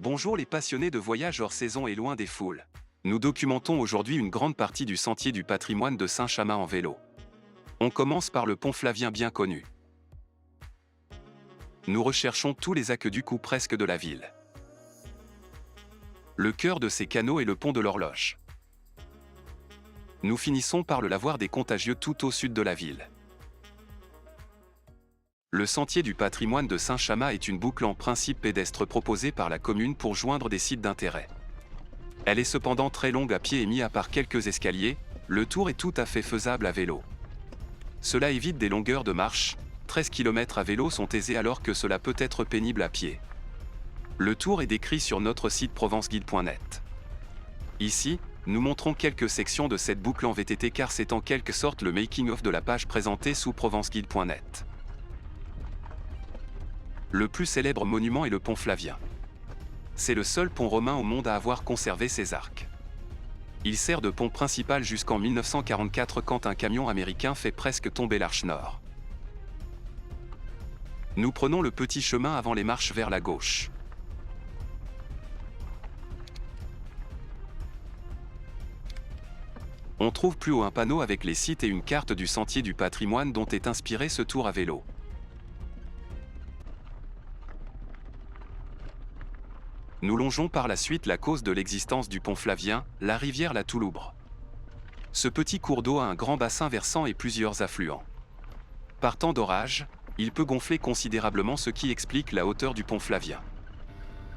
Bonjour les passionnés de voyage hors saison et loin des foules. Nous documentons aujourd'hui une grande partie du sentier du patrimoine de Saint-Chamas en vélo. On commence par le pont Flavien bien connu. Nous recherchons tous les aqueducs ou presque de la ville. Le cœur de ces canaux est le pont de l'Horloge. Nous finissons par le lavoir des Contagieux tout au sud de la ville. Le sentier du patrimoine de Saint-Chamas est une boucle en principe pédestre proposée par la commune pour joindre des sites d'intérêt. Elle est cependant très longue à pied et mis à part quelques escaliers, le tour est tout à fait faisable à vélo. Cela évite des longueurs de marche, 13 km à vélo sont aisés alors que cela peut être pénible à pied. Le tour est décrit sur notre site provenceguide.net. Ici, nous montrons quelques sections de cette boucle en VTT car c'est en quelque sorte le making-of de la page présentée sous provenceguide.net. Le plus célèbre monument est le pont Flavien. C'est le seul pont romain au monde à avoir conservé ses arcs. Il sert de pont principal jusqu'en 1944 quand un camion américain fait presque tomber l'arche nord. Nous prenons le petit chemin avant les marches vers la gauche. On trouve plus haut un panneau avec les sites et une carte du sentier du patrimoine dont est inspiré ce tour à vélo. Nous longeons par la suite la cause de l'existence du pont Flavien, la rivière la Touloubre. Ce petit cours d'eau a un grand bassin versant et plusieurs affluents. Par temps d'orage, il peut gonfler considérablement ce qui explique la hauteur du pont Flavien.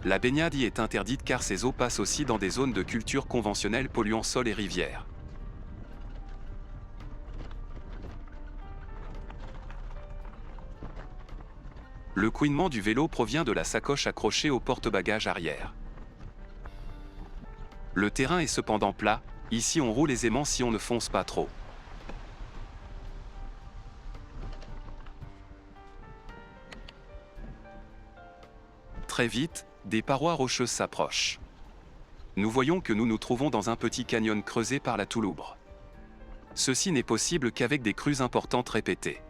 La baignade y est interdite car ces eaux passent aussi dans des zones de culture conventionnelles polluant sol et rivières. Le couinement du vélo provient de la sacoche accrochée au porte-bagages arrière. Le terrain est cependant plat, ici on roule aisément si on ne fonce pas trop. Très vite, des parois rocheuses s'approchent. Nous voyons que nous nous trouvons dans un petit canyon creusé par la Touloubre. Ceci n'est possible qu'avec des crues importantes répétées.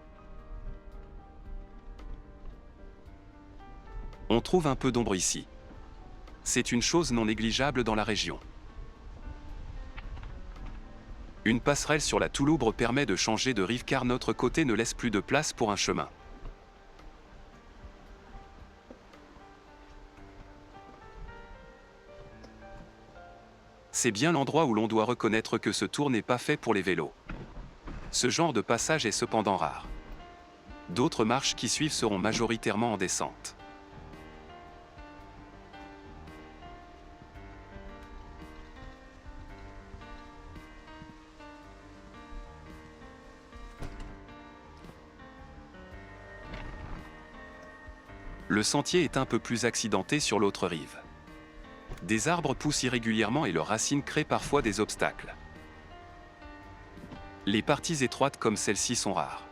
On trouve un peu d'ombre ici. C'est une chose non négligeable dans la région. Une passerelle sur la Touloubre permet de changer de rive car notre côté ne laisse plus de place pour un chemin. C'est bien l'endroit où l'on doit reconnaître que ce tour n'est pas fait pour les vélos. Ce genre de passage est cependant rare. D'autres marches qui suivent seront majoritairement en descente. Le sentier est un peu plus accidenté sur l'autre rive. Des arbres poussent irrégulièrement et leurs racines créent parfois des obstacles. Les parties étroites comme celle-ci sont rares.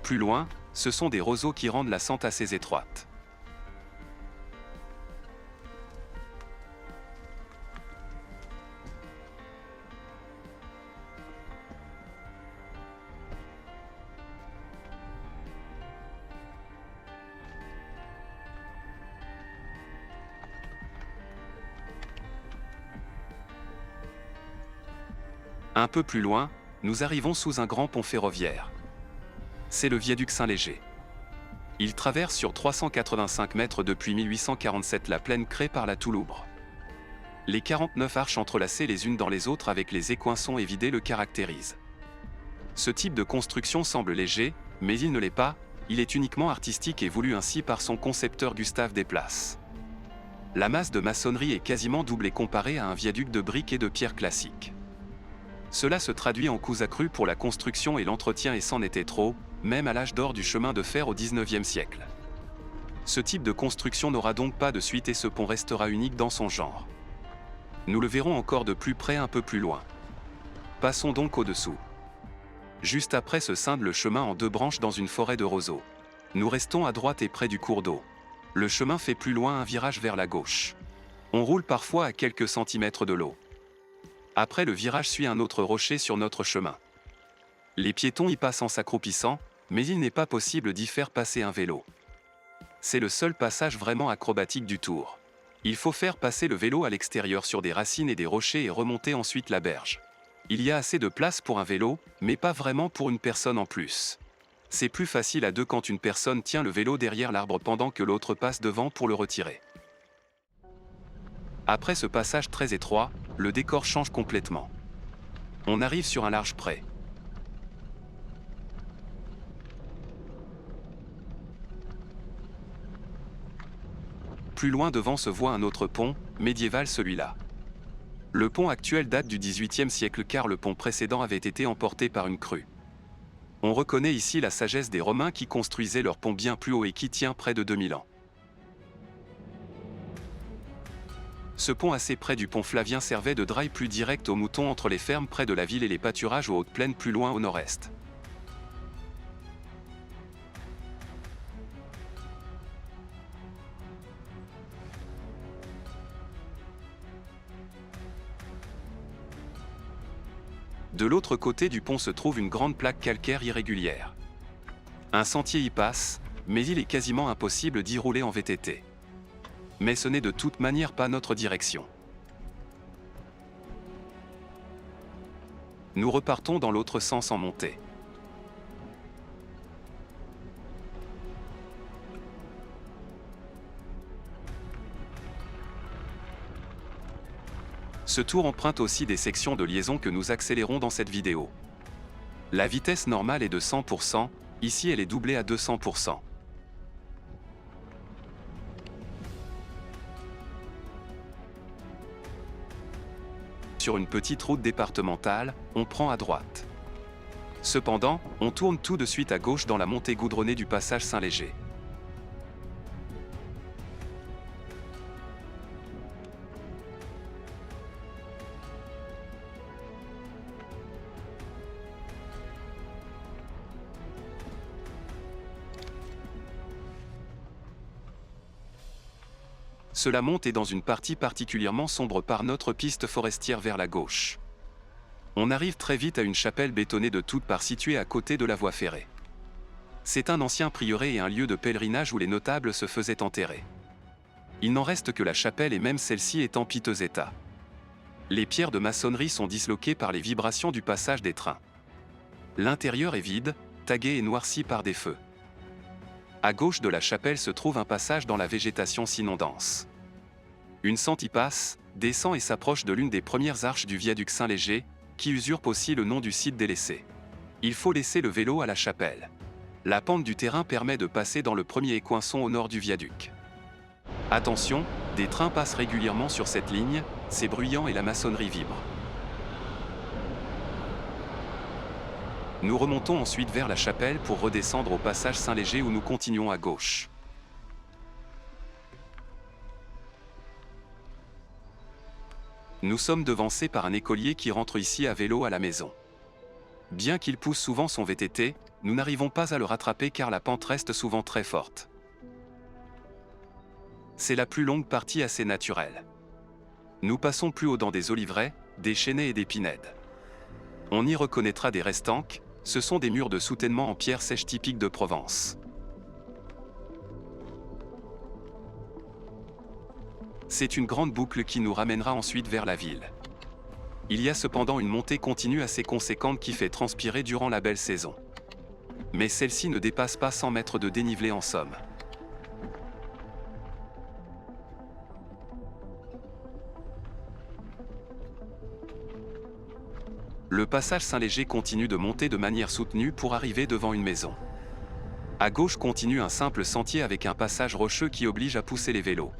Plus loin, ce sont des roseaux qui rendent la sente assez étroite. Un peu plus loin, nous arrivons sous un grand pont ferroviaire. C'est le viaduc Saint-Léger. Il traverse sur 385 mètres depuis 1847 la plaine créée par la Touloubre. Les 49 arches entrelacées les unes dans les autres avec les écoinçons évidés le caractérisent. Ce type de construction semble léger, mais il ne l'est pas, il est uniquement artistique et voulu ainsi par son concepteur Gustave Desplaces. La masse de maçonnerie est quasiment doublée comparée à un viaduc de briques et de pierre classique. Cela se traduit en coûts accrus pour la construction et l'entretien et c'en était trop, même à l'âge d'or du chemin de fer au XIXe siècle. Ce type de construction n'aura donc pas de suite et ce pont restera unique dans son genre. Nous le verrons encore de plus près un peu plus loin. Passons donc au-dessous. Juste après se scinde le chemin en deux branches dans une forêt de roseaux. Nous restons à droite et près du cours d'eau. Le chemin fait plus loin un virage vers la gauche. On roule parfois à quelques centimètres de l'eau. Après le virage suit un autre rocher sur notre chemin. Les piétons y passent en s'accroupissant, mais il n'est pas possible d'y faire passer un vélo. C'est le seul passage vraiment acrobatique du tour. Il faut faire passer le vélo à l'extérieur sur des racines et des rochers et remonter ensuite la berge. Il y a assez de place pour un vélo, mais pas vraiment pour une personne en plus. C'est plus facile à deux quand une personne tient le vélo derrière l'arbre pendant que l'autre passe devant pour le retirer. Après ce passage très étroit, le décor change complètement. On arrive sur un large pré. Plus loin devant se voit un autre pont, médiéval celui-là. Le pont actuel date du XVIIIe siècle car le pont précédent avait été emporté par une crue. On reconnaît ici la sagesse des Romains qui construisaient leur pont bien plus haut et qui tient près de 2000 ans. Ce pont assez près du pont Flavien servait de drive plus direct aux moutons entre les fermes près de la ville et les pâturages aux hautes plaines plus loin au nord-est. De l'autre côté du pont se trouve une grande plaque calcaire irrégulière. Un sentier y passe, mais il est quasiment impossible d'y rouler en VTT. Mais ce n'est de toute manière pas notre direction. Nous repartons dans l'autre sens en montée. Ce tour emprunte aussi des sections de liaison que nous accélérons dans cette vidéo. La vitesse normale est de 100%, ici elle est doublée à 200%. Sur une petite route départementale, on prend à droite. Cependant, on tourne tout de suite à gauche dans la montée goudronnée du passage Saint-Léger. Cela monte et dans une partie particulièrement sombre par notre piste forestière vers la gauche. On arrive très vite à une chapelle bétonnée de toutes parts située à côté de la voie ferrée. C'est un ancien prieuré et un lieu de pèlerinage où les notables se faisaient enterrer. Il n'en reste que la chapelle et même celle-ci est en piteux état. Les pierres de maçonnerie sont disloquées par les vibrations du passage des trains. L'intérieur est vide, tagué et noirci par des feux. À gauche de la chapelle se trouve un passage dans la végétation sinon dense. Une sente y passe, descend et s'approche de l'une des premières arches du viaduc Saint-Léger, qui usurpe aussi le nom du site délaissé. Il faut laisser le vélo à la chapelle. La pente du terrain permet de passer dans le premier écoinçon au nord du viaduc. Attention, des trains passent régulièrement sur cette ligne, c'est bruyant et la maçonnerie vibre. Nous remontons ensuite vers la chapelle pour redescendre au passage Saint-Léger où nous continuons à gauche. Nous sommes devancés par un écolier qui rentre ici à vélo à la maison. Bien qu'il pousse souvent son VTT, nous n'arrivons pas à le rattraper car la pente reste souvent très forte. C'est la plus longue partie assez naturelle. Nous passons plus haut dans des oliveraies, des chênaies et des pinèdes. On y reconnaîtra des restanques, ce sont des murs de soutènement en pierre sèche typiques de Provence. C'est une grande boucle qui nous ramènera ensuite vers la ville. Il y a cependant une montée continue assez conséquente qui fait transpirer durant la belle saison. Mais celle-ci ne dépasse pas 100 mètres de dénivelé en somme. Le passage Saint-Léger continue de monter de manière soutenue pour arriver devant une maison. À gauche continue un simple sentier avec un passage rocheux qui oblige à pousser les vélos.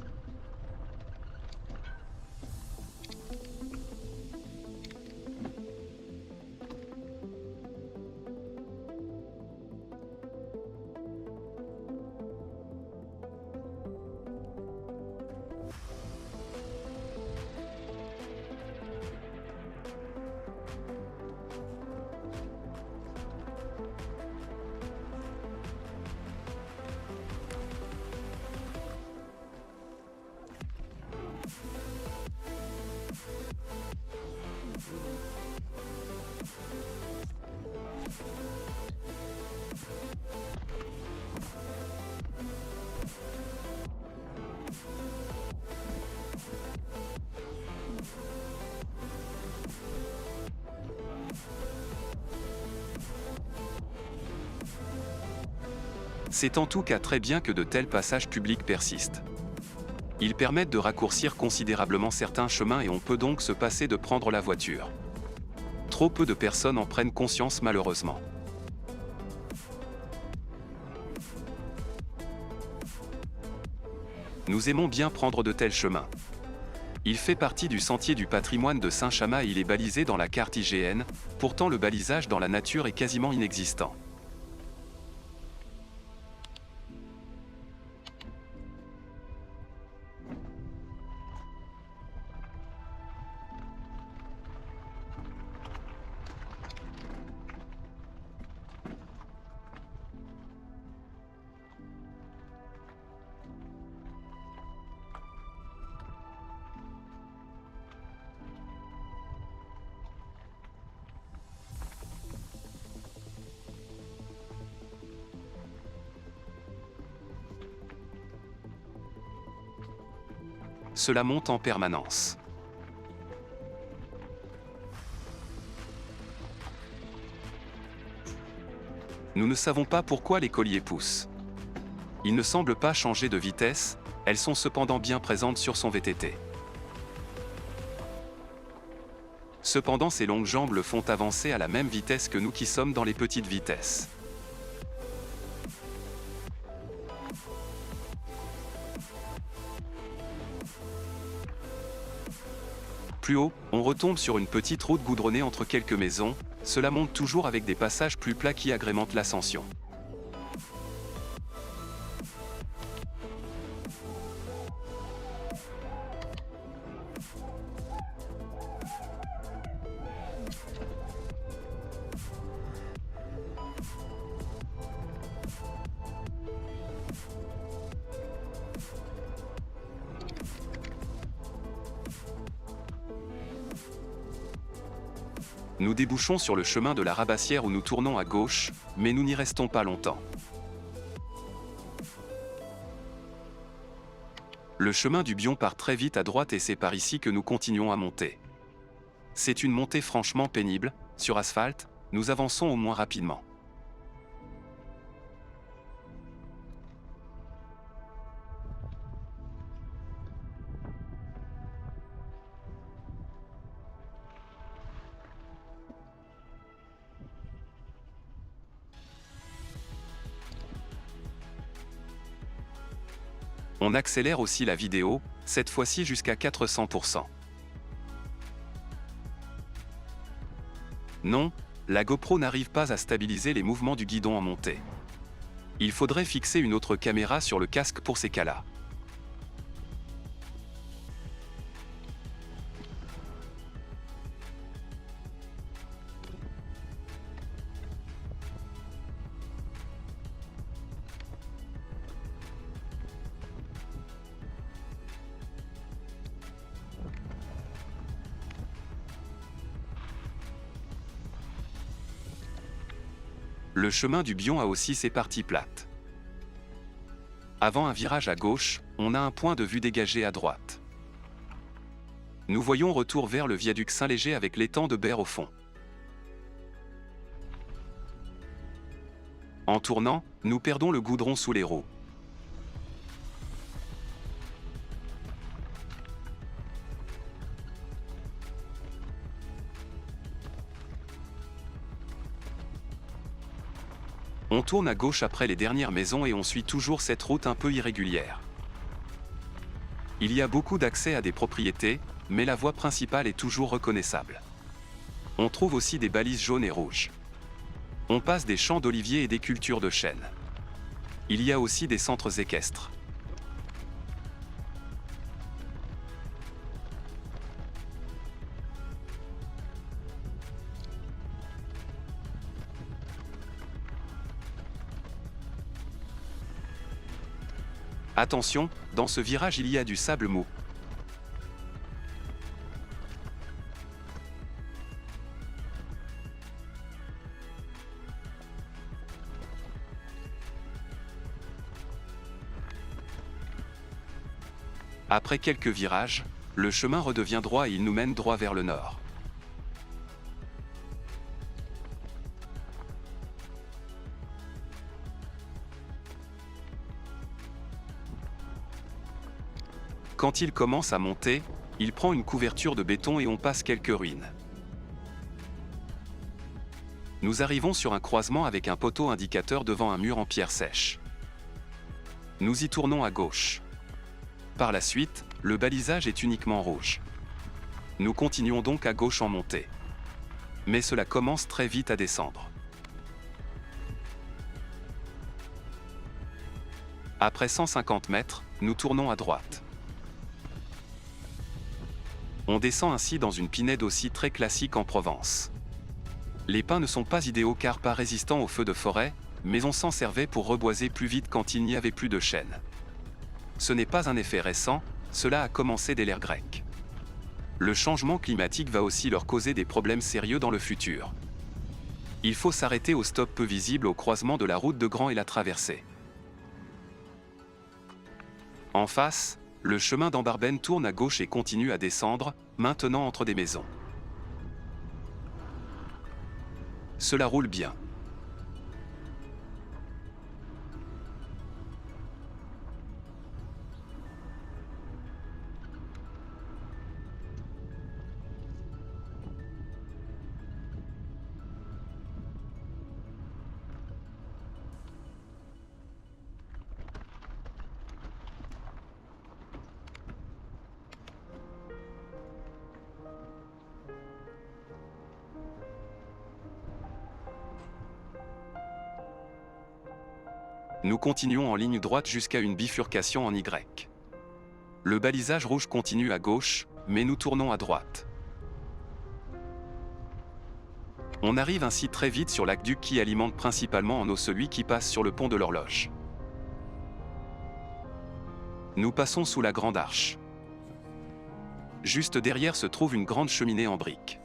C'est en tout cas très bien que de tels passages publics persistent. Ils permettent de raccourcir considérablement certains chemins et on peut donc se passer de prendre la voiture. Trop peu de personnes en prennent conscience malheureusement. Nous aimons bien prendre de tels chemins. Il fait partie du sentier du patrimoine de Saint-Chamas et il est balisé dans la carte IGN, pourtant le balisage dans la nature est quasiment inexistant. Cela monte en permanence. Nous ne savons pas pourquoi les colliers poussent. Ils ne semblent pas changer de vitesse, elles sont cependant bien présentes sur son VTT. Cependant, ses longues jambes le font avancer à la même vitesse que nous qui sommes dans les petites vitesses. Plus haut, on retombe sur une petite route goudronnée entre quelques maisons, cela monte toujours avec des passages plus plats qui agrémentent l'ascension. Nous débouchons sur le chemin de la Rabassière où nous tournons à gauche, mais nous n'y restons pas longtemps. Le chemin du Bion part très vite à droite et c'est par ici que nous continuons à monter. C'est une montée franchement pénible, sur asphalte, nous avançons au moins rapidement. On accélère aussi la vidéo, cette fois-ci jusqu'à 400%. Non, la GoPro n'arrive pas à stabiliser les mouvements du guidon en montée. Il faudrait fixer une autre caméra sur le casque pour ces cas-là. Le chemin du Bion a aussi ses parties plates. Avant un virage à gauche, on a un point de vue dégagé à droite. Nous voyons retour vers le viaduc Saint-Léger avec l'étang de Berre au fond. En tournant, nous perdons le goudron sous les roues. On tourne à gauche après les dernières maisons et on suit toujours cette route un peu irrégulière. Il y a beaucoup d'accès à des propriétés, mais la voie principale est toujours reconnaissable. On trouve aussi des balises jaunes et rouges. On passe des champs d'oliviers et des cultures de chênes. Il y a aussi des centres équestres. Attention, dans ce virage il y a du sable mou. Après quelques virages, le chemin redevient droit et il nous mène droit vers le nord. Quand il commence à monter, il prend une couverture de béton et on passe quelques ruines. Nous arrivons sur un croisement avec un poteau indicateur devant un mur en pierre sèche. Nous y tournons à gauche. Par la suite, le balisage est uniquement rouge. Nous continuons donc à gauche en montée. Mais cela commence très vite à descendre. Après 150 mètres, nous tournons à droite. On descend ainsi dans une pinède aussi très classique en Provence. Les pins ne sont pas idéaux car pas résistants aux feux de forêt, mais on s'en servait pour reboiser plus vite quand il n'y avait plus de chêne. Ce n'est pas un effet récent, cela a commencé dès l'ère grecque. Le changement climatique va aussi leur causer des problèmes sérieux dans le futur. Il faut s'arrêter au stop peu visible au croisement de la route de Grand et la traversée. En face, le chemin d'Ambarbène tourne à gauche et continue à descendre, maintenant entre des maisons. Cela roule bien. Nous continuons en ligne droite jusqu'à une bifurcation en Y. Le balisage rouge continue à gauche, mais nous tournons à droite. On arrive ainsi très vite sur l'aqueduc qui alimente principalement en eau celui qui passe sur le pont de l'Horloge. Nous passons sous la grande arche. Juste derrière se trouve une grande cheminée en briques.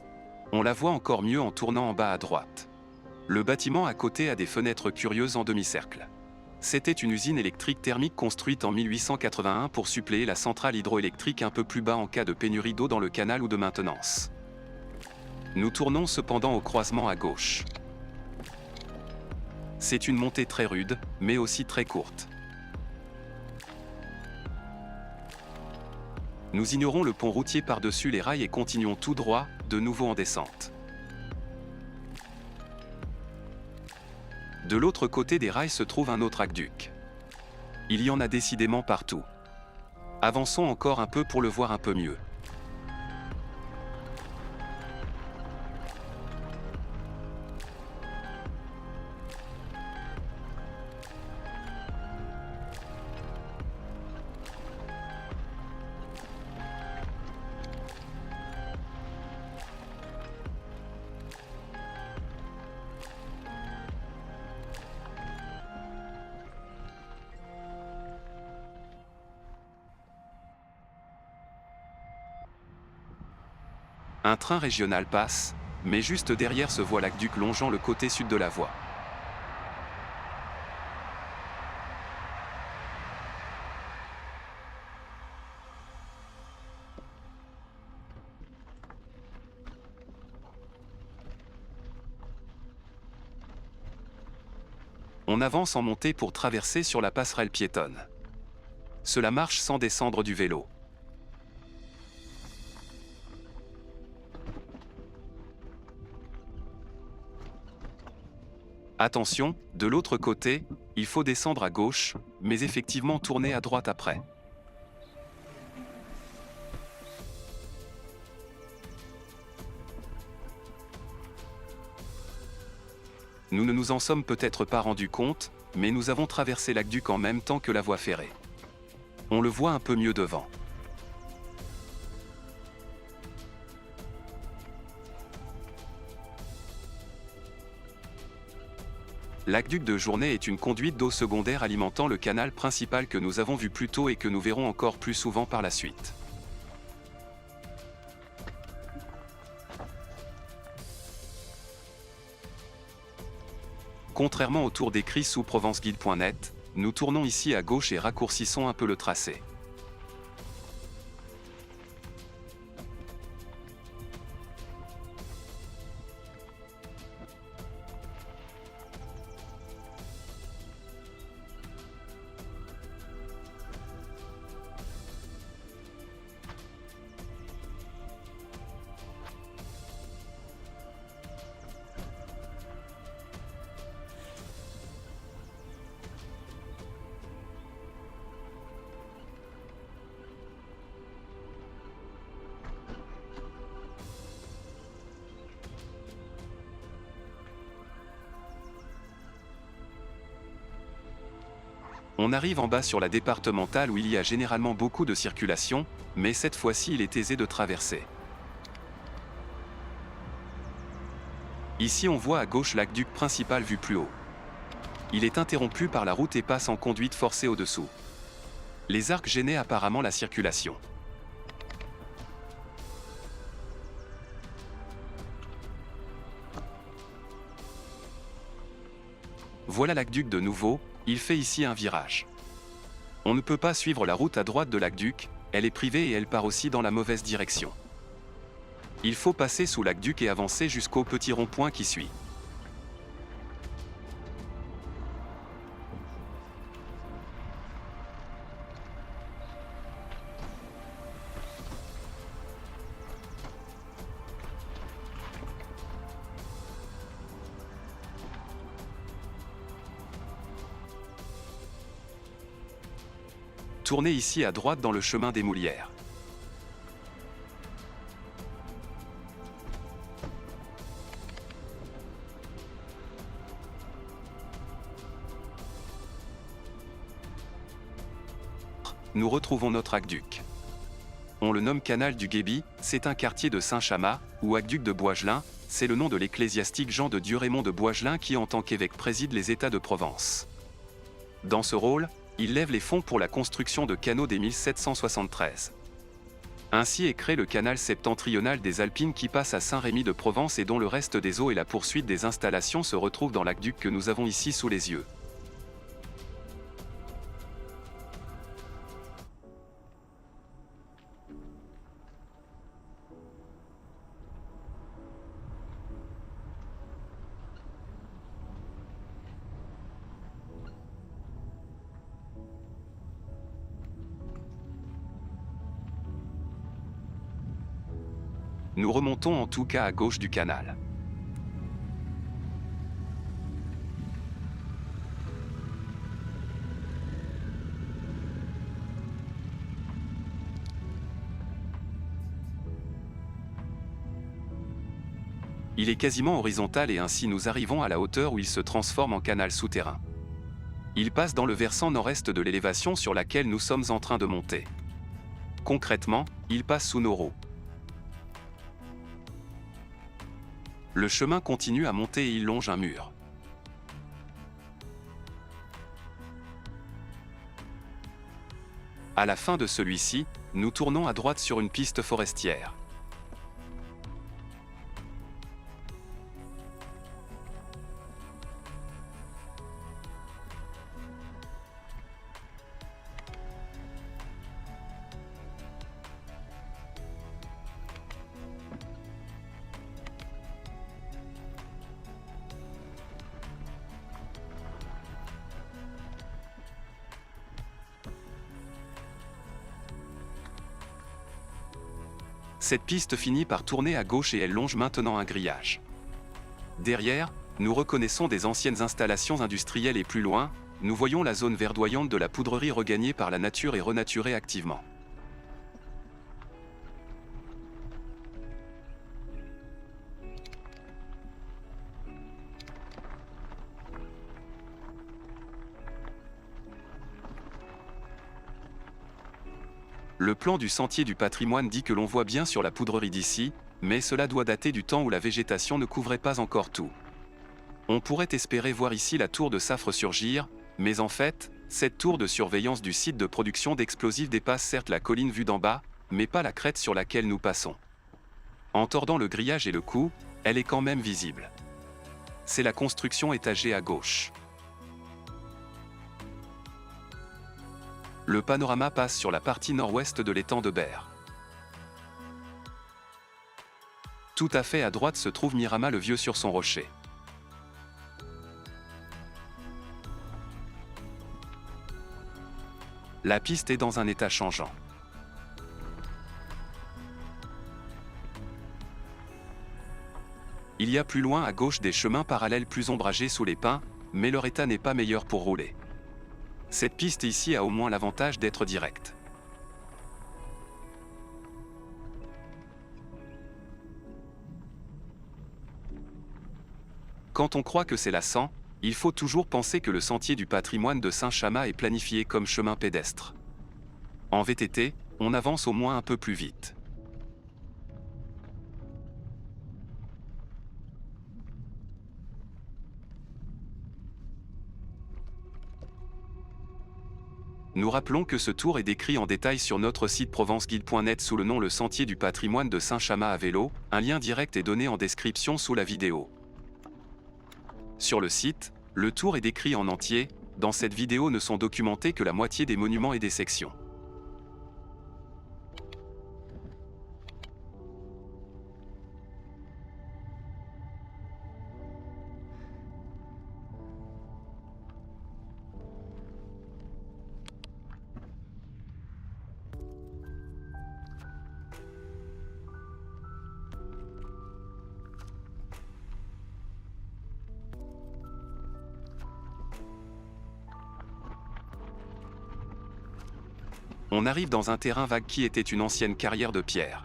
On la voit encore mieux en tournant en bas à droite. Le bâtiment à côté a des fenêtres curieuses en demi-cercle. C'était une usine électrique thermique construite en 1881 pour suppléer la centrale hydroélectrique un peu plus bas en cas de pénurie d'eau dans le canal ou de maintenance. Nous tournons cependant au croisement à gauche. C'est une montée très rude, mais aussi très courte. Nous ignorons le pont routier par-dessus les rails et continuons tout droit, de nouveau en descente. De l'autre côté des rails se trouve un autre aqueduc. Il y en a décidément partout. Avançons encore un peu pour le voir un peu mieux. Un train régional passe, mais juste derrière se voit l'aqueduc longeant le côté sud de la voie. On avance en montée pour traverser sur la passerelle piétonne. Cela marche sans descendre du vélo. Attention, de l'autre côté, il faut descendre à gauche, mais effectivement tourner à droite après. Nous ne nous en sommes peut-être pas rendus compte, mais nous avons traversé l'aqueduc en même temps que la voie ferrée. On le voit un peu mieux devant. L'aqueduc de Journay est une conduite d'eau secondaire alimentant le canal principal que nous avons vu plus tôt et que nous verrons encore plus souvent par la suite. Contrairement au tour décrit sous provenceguide.net, nous tournons ici à gauche et raccourcissons un peu le tracé. On arrive en bas sur la départementale où il y a généralement beaucoup de circulation, mais cette fois-ci il est aisé de traverser. Ici on voit à gauche l'aqueduc principal vu plus haut. Il est interrompu par la route et passe en conduite forcée au-dessous. Les arcs gênaient apparemment la circulation. Voilà l'aqueduc de nouveau, il fait ici un virage. On ne peut pas suivre la route à droite de l'aqueduc, elle est privée et elle part aussi dans la mauvaise direction. Il faut passer sous l'aqueduc et avancer jusqu'au petit rond-point qui suit. Tournez ici à droite dans le chemin des Moulières. Nous retrouvons notre aqueduc. On le nomme canal du Guébi, c'est un quartier de Saint-Chamas, ou aqueduc de Boisgelin, c'est le nom de l'ecclésiastique Jean de Dieu Raymond de Boisgelin qui en tant qu'évêque préside les États de Provence. Dans ce rôle, il lève les fonds pour la construction de canaux dès 1773. Ainsi est créé le canal septentrional des Alpines qui passe à Saint-Rémy de Provence et dont le reste des eaux et la poursuite des installations se retrouvent dans l'aqueduc que nous avons ici sous les yeux. Nous remontons en tout cas à gauche du canal. Il est quasiment horizontal et ainsi nous arrivons à la hauteur où il se transforme en canal souterrain. Il passe dans le versant nord-est de l'élévation sur laquelle nous sommes en train de monter. Concrètement, il passe sous nos roues. Le chemin continue à monter et il longe un mur. À la fin de celui-ci, nous tournons à droite sur une piste forestière. Cette piste finit par tourner à gauche et elle longe maintenant un grillage. Derrière, nous reconnaissons des anciennes installations industrielles et plus loin, nous voyons la zone verdoyante de la poudrerie regagnée par la nature et renaturée activement. Le plan du sentier du patrimoine dit que l'on voit bien sur la poudrerie d'ici, mais cela doit dater du temps où la végétation ne couvrait pas encore tout. On pourrait espérer voir ici la tour de Safre surgir, mais en fait, cette tour de surveillance du site de production d'explosifs dépasse certes la colline vue d'en bas, mais pas la crête sur laquelle nous passons. En tordant le grillage et le cou, elle est quand même visible. C'est la construction étagée à gauche. Le panorama passe sur la partie nord-ouest de l'étang de Berre. Tout à fait à droite se trouve Mirama le Vieux sur son rocher. La piste est dans un état changeant. Il y a plus loin à gauche des chemins parallèles plus ombragés sous les pins, mais leur état n'est pas meilleur pour rouler. Cette piste ici a au moins l'avantage d'être directe. Quand on croit que c'est lassant, Il faut toujours penser que le sentier du patrimoine de Saint-Chamas est planifié comme chemin pédestre. En VTT, on avance au moins un peu plus vite. Nous rappelons que ce tour est décrit en détail sur notre site provenceguide.net sous le nom Le Sentier du patrimoine de Saint-Chamas à vélo, un lien direct est donné en description sous la vidéo. Sur le site, le tour est décrit en entier, dans cette vidéo ne sont documentés que la moitié des monuments et des sections. On arrive dans un terrain vague qui était une ancienne carrière de pierre.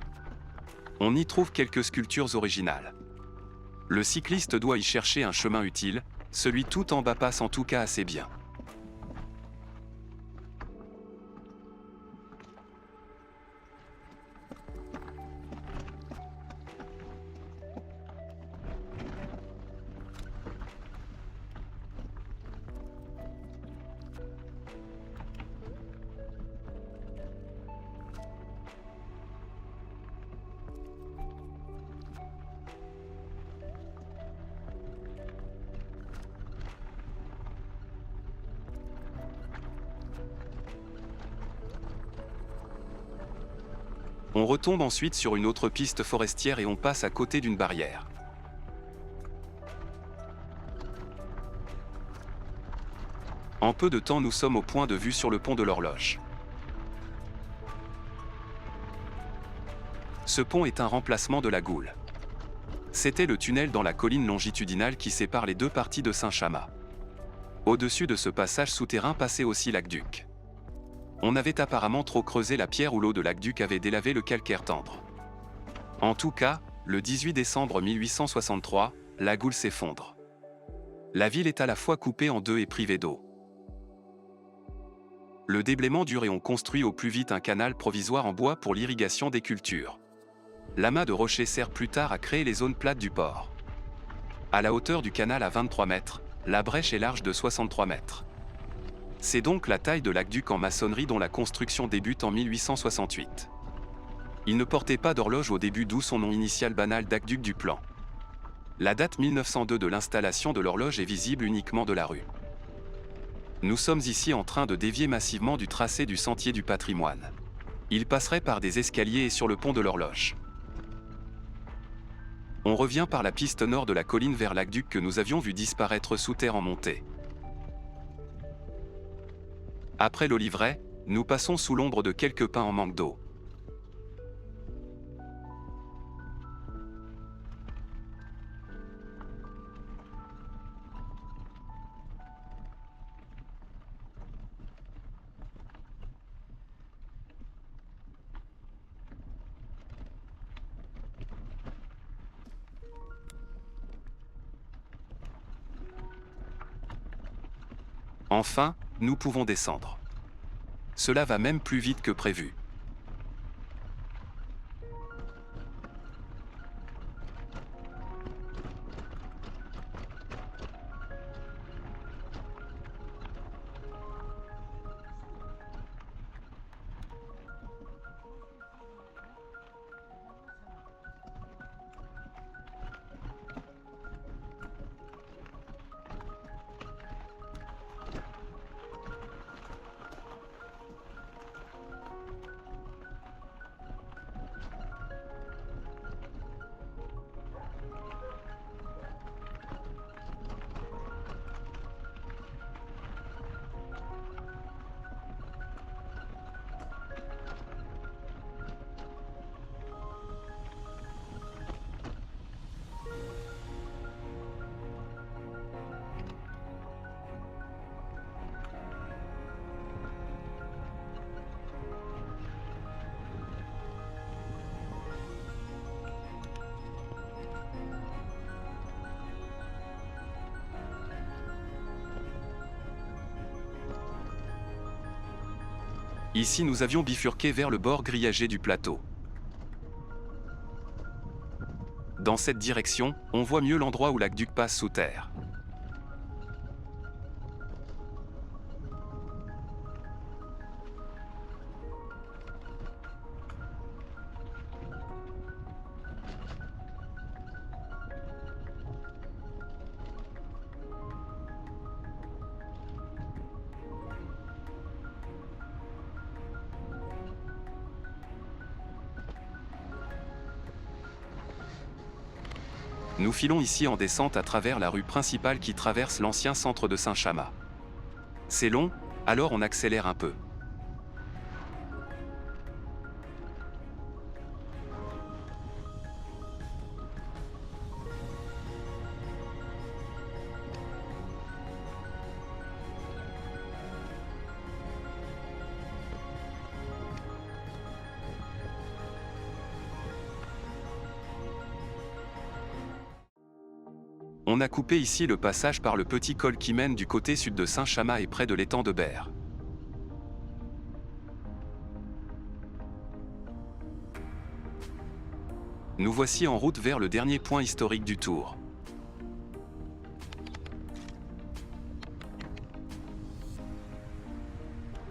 On y trouve quelques sculptures originales. Le cycliste doit y chercher un chemin utile, celui tout en bas passe en tout cas assez bien. On retombe ensuite sur une autre piste forestière et on passe à côté d'une barrière. En peu de temps, nous sommes au point de vue sur le pont de l'Horloge. Ce pont est un remplacement de la Goule. C'était le tunnel dans la colline longitudinale qui sépare les deux parties de Saint-Chamas. Au-dessus de ce passage souterrain passait aussi l'Aqueduc. On avait apparemment trop creusé la pierre où l'eau de l'Aqueduc avait délavé le calcaire tendre. En tout cas, le 18 décembre 1863, la Goule s'effondre. La ville est à la fois coupée en deux et privée d'eau. Le déblaiement dure et on construit au plus vite un canal provisoire en bois pour l'irrigation des cultures. L'amas de rochers sert plus tard à créer les zones plates du port. À la hauteur du canal à 23 mètres, la brèche est large de 63 mètres. C'est donc la taille de l'aqueduc en maçonnerie dont la construction débute en 1868. Il ne portait pas d'horloge au début, d'où son nom initial banal d'aqueduc du plan. La date 1902 de l'installation de l'horloge est visible uniquement de la rue. Nous sommes ici en train de dévier massivement du tracé du sentier du patrimoine. Il passerait par des escaliers et sur le pont de l'Horloge. On revient par la piste nord de la colline vers l'aqueduc que nous avions vu disparaître sous terre en montée. Après l'Oliveraie, nous passons sous l'ombre de quelques pins en manque d'eau. Enfin, nous pouvons descendre. Cela va même plus vite que prévu. Ici nous avions bifurqué vers le bord grillagé du plateau. Dans cette direction, on voit mieux l'endroit où l'aqueduc passe sous terre. Nous filons ici en descente à travers la rue principale qui traverse l'ancien centre de Saint-Chamas. C'est long, alors on accélère un peu. On a coupé ici le passage par le petit col qui mène du côté sud de Saint-Chamas et près de l'étang de Berre. Nous voici en route vers le dernier point historique du tour.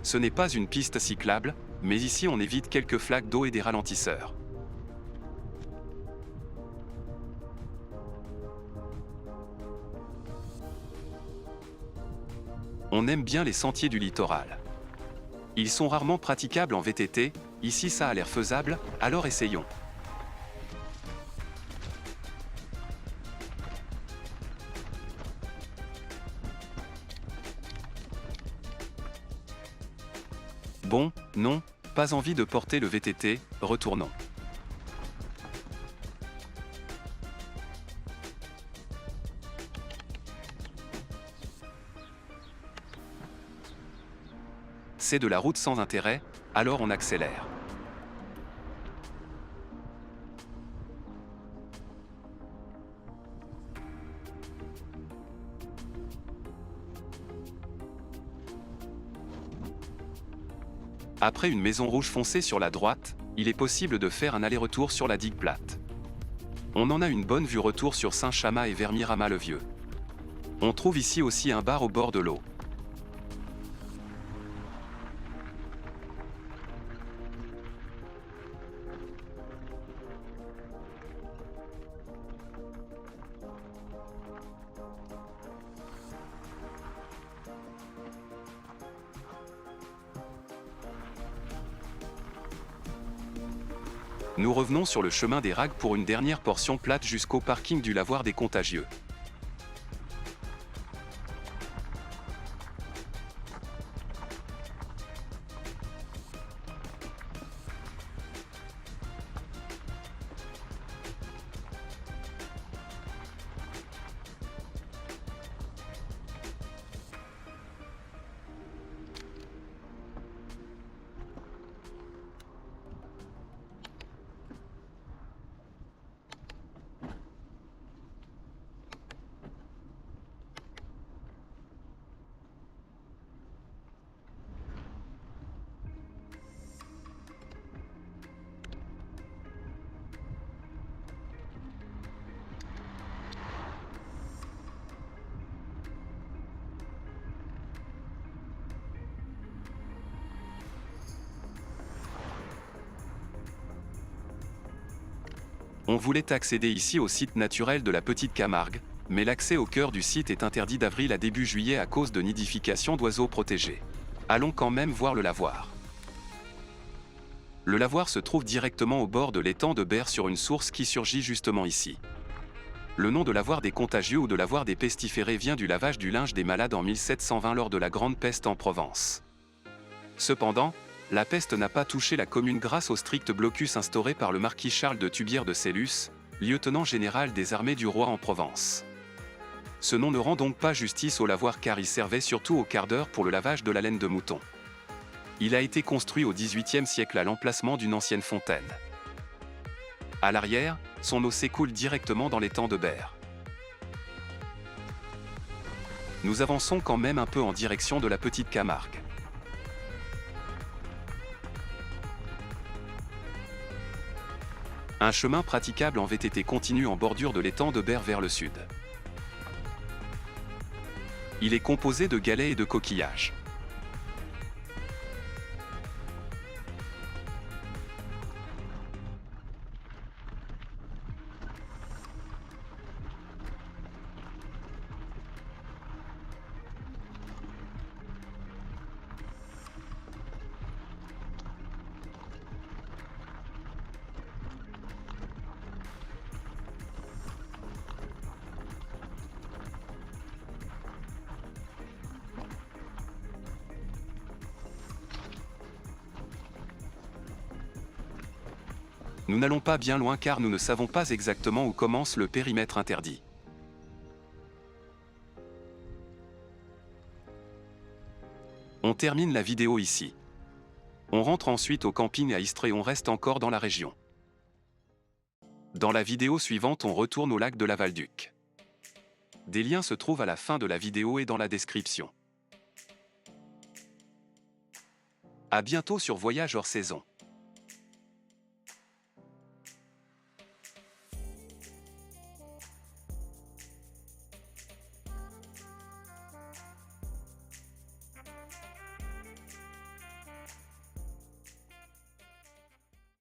Ce n'est pas une piste cyclable, mais ici on évite quelques flaques d'eau et des ralentisseurs. On aime bien les sentiers du littoral. Ils sont rarement praticables en VTT, ici ça a l'air faisable, alors essayons. Bon, non, pas envie de porter le VTT, retournons. C'est de la route sans intérêt, alors on accélère. Après une maison rouge foncée sur la droite, il est possible de faire un aller-retour sur la digue plate. On en a une bonne vue retour sur Saint-Chamas et vers Mirama-le-Vieux. On trouve ici aussi un bar au bord de l'eau. Nous revenons sur le chemin des Ragues pour une dernière portion plate jusqu'au parking du lavoir des Contagieux. On voulait accéder ici au site naturel de la Petite Camargue, mais l'accès au cœur du site est interdit d'avril à début juillet à cause de nidification d'oiseaux protégés. Allons quand même voir le lavoir. Le lavoir se trouve directement au bord de l'étang de Berre sur une source qui surgit justement ici. Le nom de lavoir des Contagieux ou de lavoir des pestiférés vient du lavage du linge des malades en 1720 lors de la Grande Peste en Provence. Cependant, la peste n'a pas touché la commune grâce au strict blocus instauré par le marquis Charles de Tubière de Cellus, lieutenant général des armées du roi en Provence. Ce nom ne rend donc pas justice au lavoir car il servait surtout au quart d'heure pour le lavage de la laine de mouton. Il a été construit au XVIIIe siècle à l'emplacement d'une ancienne fontaine. À l'arrière, son eau s'écoule directement dans l'étang de Berre. Nous avançons quand même un peu en direction de la Petite Camargue. Un chemin praticable en VTT continue en bordure de l'étang de Berre vers le sud. Il est composé de galets et de coquillages. Nous n'allons pas bien loin car nous ne savons pas exactement où commence le périmètre interdit. On termine la vidéo ici. On rentre ensuite au camping à Istres et on reste encore dans la région. Dans la vidéo suivante, on retourne au lac de la Valduc. Des liens se trouvent à la fin de la vidéo et dans la description. À bientôt sur Voyage hors saison.